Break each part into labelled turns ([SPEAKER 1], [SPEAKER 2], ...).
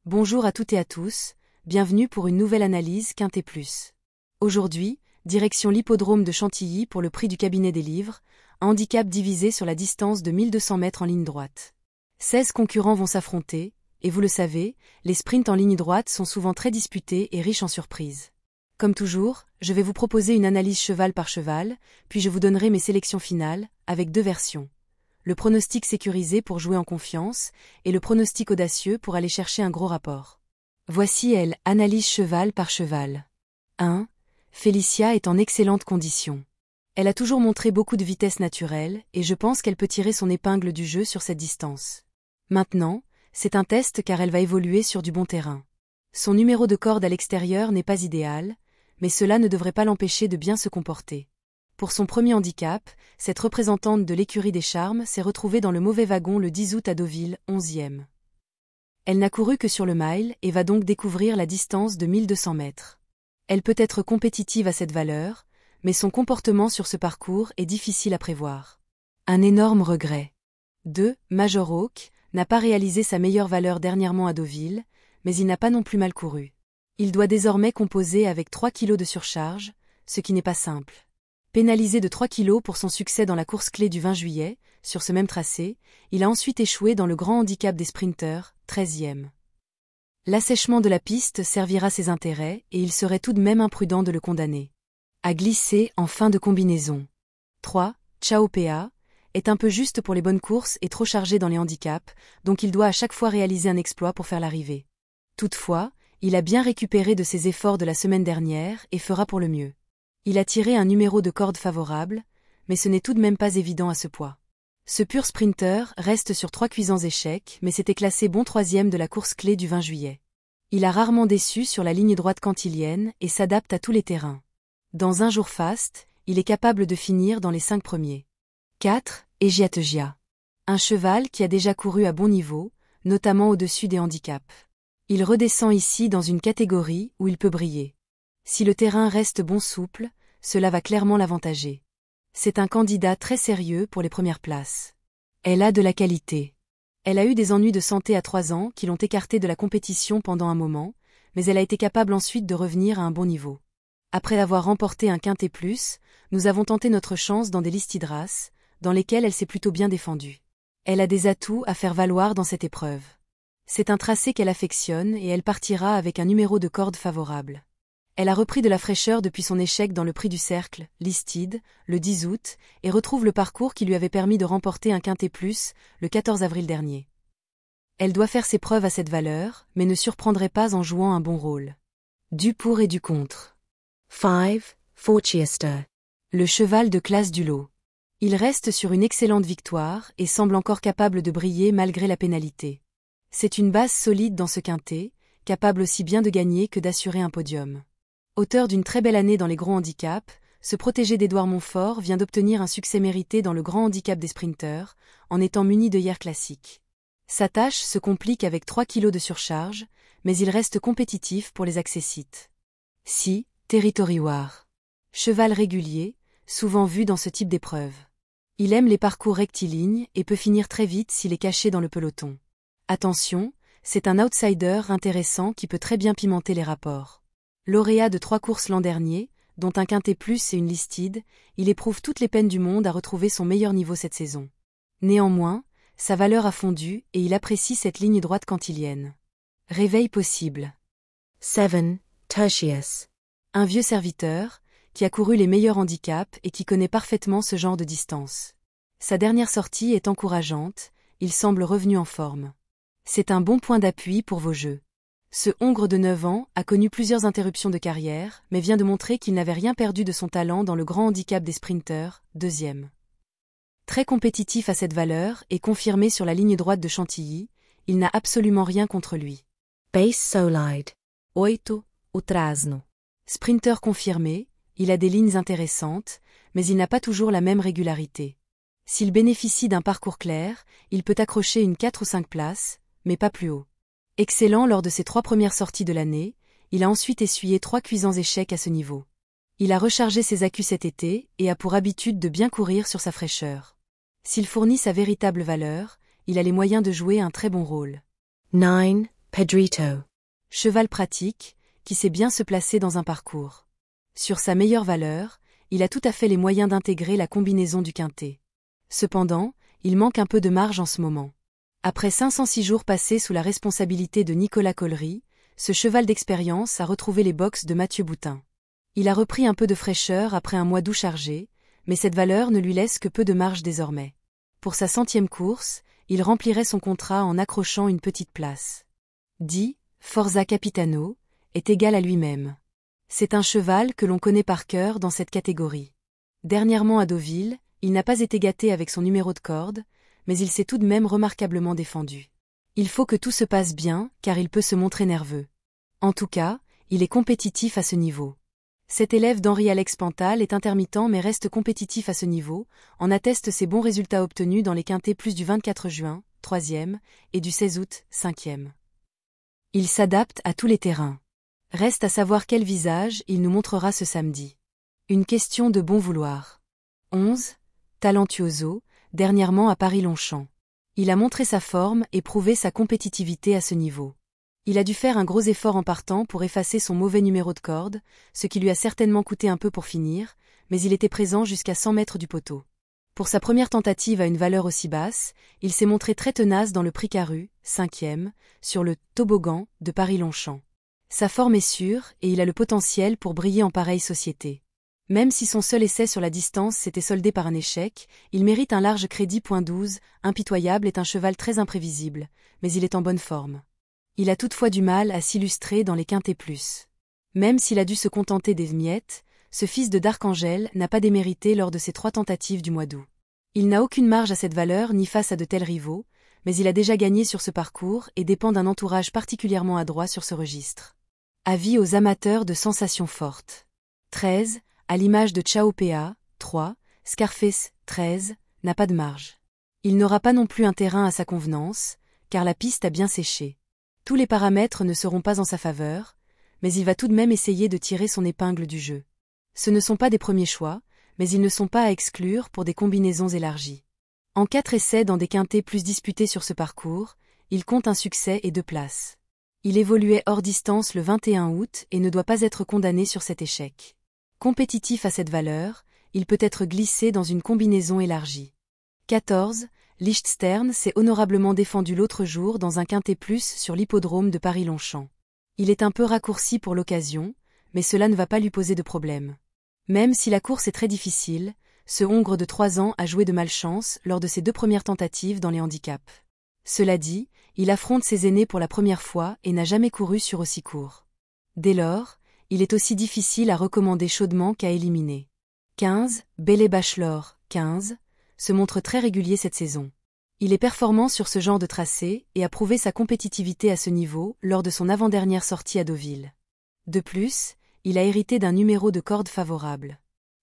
[SPEAKER 1] Bonjour à toutes et à tous, bienvenue pour une nouvelle analyse Quintet Plus. Aujourd'hui, direction l'hippodrome de Chantilly pour le prix du cabinet des livres, un handicap divisé sur la distance de 1200 mètres en ligne droite. 16 concurrents vont s'affronter, et vous le savez, les sprints en ligne droite sont souvent très disputés et riches en surprises. Comme toujours, je vais vous proposer une analyse cheval par cheval, puis je vous donnerai mes sélections finales, avec deux versions. Le pronostic sécurisé pour jouer en confiance, et le pronostic audacieux pour aller chercher un gros rapport. Voici analyse cheval par cheval. 1. Félicia est en excellente condition. Elle a toujours montré beaucoup de vitesse naturelle, et je pense qu'elle peut tirer son épingle du jeu sur cette distance. Maintenant, c'est un test car elle va évoluer sur du bon terrain. Son numéro de corde à l'extérieur n'est pas idéal, mais cela ne devrait pas l'empêcher de bien se comporter. Pour son premier handicap, cette représentante de l'écurie des charmes s'est retrouvée dans le mauvais wagon le 10 août à Deauville, 11e. Elle n'a couru que sur le mile et va donc découvrir la distance de 1200 mètres. Elle peut être compétitive à cette valeur, mais son comportement sur ce parcours est difficile à prévoir. Un énorme regret. 2. Major Hawk n'a pas réalisé sa meilleure valeur dernièrement à Deauville, mais il n'a pas non plus mal couru. Il doit désormais composer avec 3 kg de surcharge, ce qui n'est pas simple. Pénalisé de 3 kg pour son succès dans la course clé du 20 juillet, sur ce même tracé, il a ensuite échoué dans le grand handicap des sprinteurs, 13e. L'assèchement de la piste servira ses intérêts et il serait tout de même imprudent de le condamner. À glisser en fin de combinaison. 3. Ciao PA est un peu juste pour les bonnes courses et trop chargé dans les handicaps, donc il doit à chaque fois réaliser un exploit pour faire l'arrivée. Toutefois, il a bien récupéré de ses efforts de la semaine dernière et fera pour le mieux. Il a tiré un numéro de corde favorable, mais ce n'est tout de même pas évident à ce poids. Ce pur sprinter reste sur 3 cuisants échecs, mais s'était classé bon 3e de la course clé du 20 juillet. Il a rarement déçu sur la ligne droite cantilienne et s'adapte à tous les terrains. Dans un jour faste, il est capable de finir dans les 5 premiers. 4. Egiategia. Un cheval qui a déjà couru à bon niveau, notamment au-dessus des handicaps. Il redescend ici dans une catégorie où il peut briller. Si le terrain reste bon souple, cela va clairement l'avantager. C'est un candidat très sérieux pour les premières places. Elle a de la qualité. Elle a eu des ennuis de santé à 3 ans qui l'ont écartée de la compétition pendant un moment, mais elle a été capable ensuite de revenir à un bon niveau. Après avoir remporté un Quintet Plus, nous avons tenté notre chance dans des Listidras, dans lesquelles elle s'est plutôt bien défendue. Elle a des atouts à faire valoir dans cette épreuve. C'est un tracé qu'elle affectionne et elle partira avec un numéro de corde favorable. Elle a repris de la fraîcheur depuis son échec dans le prix du Cercle, Listed, le 10 août, et retrouve le parcours qui lui avait permis de remporter un Quintet Plus, le 14 avril dernier. Elle doit faire ses preuves à cette valeur, mais ne surprendrait pas en jouant un bon rôle. Du pour et du contre. 5. Forchester. Le cheval de classe du lot. Il reste sur une excellente victoire et semble encore capable de briller malgré la pénalité. C'est une base solide dans ce quintet, capable aussi bien de gagner que d'assurer un podium. Auteur d'une très belle année dans les gros handicaps, ce protégé d'Édouard Montfort vient d'obtenir un succès mérité dans le grand handicap des sprinteurs, en étant muni d'œillères classiques. Sa tâche se complique avec 3 kg de surcharge, mais il reste compétitif pour les accessites. 6. Territory War. Cheval régulier, souvent vu dans ce type d'épreuve. Il aime les parcours rectilignes et peut finir très vite s'il est caché dans le peloton. Attention, c'est un outsider intéressant qui peut très bien pimenter les rapports. Lauréat de 3 courses l'an dernier, dont un Quintet Plus et une Listed, il éprouve toutes les peines du monde à retrouver son meilleur niveau cette saison. Néanmoins, sa valeur a fondu et il apprécie cette ligne droite cantilienne. Réveil possible. 7. Tertius. Un vieux serviteur, qui a couru les meilleurs handicaps et qui connaît parfaitement ce genre de distance. Sa dernière sortie est encourageante, il semble revenu en forme. C'est un bon point d'appui pour vos jeux. Ce Hongre de 9 ans a connu plusieurs interruptions de carrière, mais vient de montrer qu'il n'avait rien perdu de son talent dans le grand handicap des sprinteurs, 2e. Très compétitif à cette valeur et confirmé sur la ligne droite de Chantilly, il n'a absolument rien contre lui. Base Solide. 8. Utrasno. Sprinter confirmé, il a des lignes intéressantes, mais il n'a pas toujours la même régularité. S'il bénéficie d'un parcours clair, il peut accrocher une 4 ou 5 places, mais pas plus haut. Excellent lors de ses 3 premières sorties de l'année, il a ensuite essuyé 3 cuisants échecs à ce niveau. Il a rechargé ses accus cet été et a pour habitude de bien courir sur sa fraîcheur. S'il fournit sa véritable valeur, il a les moyens de jouer un très bon rôle.
[SPEAKER 2] 9. Pedrito.
[SPEAKER 1] Cheval pratique, qui sait bien se placer dans un parcours. Sur sa meilleure valeur, il a tout à fait les moyens d'intégrer la combinaison du quintet. Cependant, il manque un peu de marge en ce moment. Après 506 jours passés sous la responsabilité de Nicolas Collery, ce cheval d'expérience a retrouvé les boxes de Mathieu Boutin. Il a repris un peu de fraîcheur après un mois d'août chargé, mais cette valeur ne lui laisse que peu de marge désormais. Pour sa 100e course, il remplirait son contrat en accrochant une petite place. 10. Forza Capitano est égal à lui-même. C'est un cheval que l'on connaît par cœur dans cette catégorie. Dernièrement à Deauville, il n'a pas été gâté avec son numéro de corde, mais il s'est tout de même remarquablement défendu. Il faut que tout se passe bien, car il peut se montrer nerveux. En tout cas, il est compétitif à ce niveau. Cet élève d'Henri-Alex Pantal est intermittent mais reste compétitif à ce niveau, en attestent ses bons résultats obtenus dans les quintets plus du 24 juin, 3e, et du 16 août, 5e. Il s'adapte à tous les terrains. Reste à savoir quel visage il nous montrera ce samedi. Une question de bon vouloir. 11. Talentuoso, dernièrement à Paris-Longchamp. Il a montré sa forme et prouvé sa compétitivité à ce niveau. Il a dû faire un gros effort en partant pour effacer son mauvais numéro de corde, ce qui lui a certainement coûté un peu pour finir, mais il était présent jusqu'à 100 mètres du poteau. Pour sa première tentative à une valeur aussi basse, il s'est montré très tenace dans le prix Caru, 5e, sur le toboggan de Paris-Longchamp. Sa forme est sûre et il a le potentiel pour briller en pareille société. Même si son seul essai sur la distance s'était soldé par un échec, il mérite un large crédit. 12. Impitoyable est un cheval très imprévisible, mais il est en bonne forme. Il a toutefois du mal à s'illustrer dans les quintets plus. Même s'il a dû se contenter des miettes, ce fils de d'Archangel n'a pas démérité lors de ses 3 tentatives du mois d'août. Il n'a aucune marge à cette valeur ni face à de tels rivaux, mais il a déjà gagné sur ce parcours et dépend d'un entourage particulièrement adroit sur ce registre. Avis aux amateurs de sensations fortes. 13. À l'image de Ciao PA, 3, Scarface, 13, n'a pas de marge. Il n'aura pas non plus un terrain à sa convenance, car la piste a bien séché. Tous les paramètres ne seront pas en sa faveur, mais il va tout de même essayer de tirer son épingle du jeu. Ce ne sont pas des premiers choix, mais ils ne sont pas à exclure pour des combinaisons élargies. En 4 essais dans des quintets plus disputés sur ce parcours, il compte un succès et 2 places. Il évoluait hors distance le 21 août et ne doit pas être condamné sur cet échec. Compétitif à cette valeur, il peut être glissé dans une combinaison élargie. 14. Lichtstern s'est honorablement défendu l'autre jour dans un quintet plus sur l'hippodrome de Paris-Longchamp. Il est un peu raccourci pour l'occasion, mais cela ne va pas lui poser de problème. Même si la course est très difficile, ce Hongre de 3 ans a joué de malchance lors de ses 2 premières tentatives dans les handicaps. Cela dit, il affronte ses aînés pour la première fois et n'a jamais couru sur aussi court. Dès lors, il est aussi difficile à recommander chaudement qu'à éliminer. 15. Bailey Bachelor, 15, se montre très régulier cette saison. Il est performant sur ce genre de tracé et a prouvé sa compétitivité à ce niveau lors de son avant-dernière sortie à Deauville. De plus, il a hérité d'un numéro de corde favorable.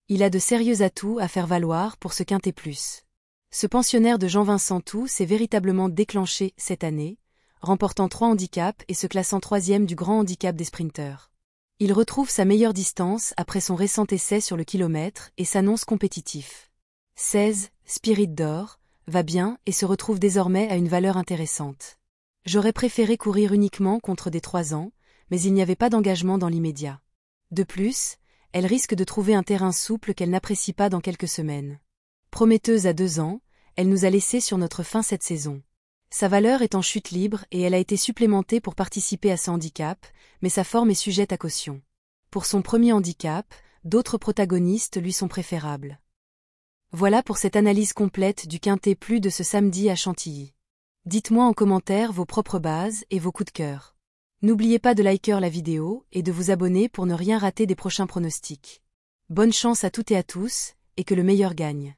[SPEAKER 1] Il a de sérieux atouts à faire valoir pour ce quintet plus. Ce pensionnaire de Jean-Vincent Tout s'est véritablement déclenché cette année, remportant 3 handicaps et se classant 3e du grand handicap des sprinteurs. Il retrouve sa meilleure distance après son récent essai sur le kilomètre et s'annonce compétitif. 16. Spirit d'Or va bien et se retrouve désormais à une valeur intéressante. J'aurais préféré courir uniquement contre des 3 ans, mais il n'y avait pas d'engagement dans l'immédiat. De plus, elle risque de trouver un terrain souple qu'elle n'apprécie pas dans quelques semaines. Prometteuse à 2 ans, elle nous a laissé sur notre faim cette saison. Sa valeur est en chute libre et elle a été supplémentée pour participer à ce handicap, mais sa forme est sujette à caution. Pour son premier handicap, d'autres protagonistes lui sont préférables. Voilà pour cette analyse complète du quintet plus de ce samedi à Chantilly. Dites-moi en commentaire vos propres bases et vos coups de cœur. N'oubliez pas de liker la vidéo et de vous abonner pour ne rien rater des prochains pronostics. Bonne chance à toutes et à tous, et que le meilleur gagne.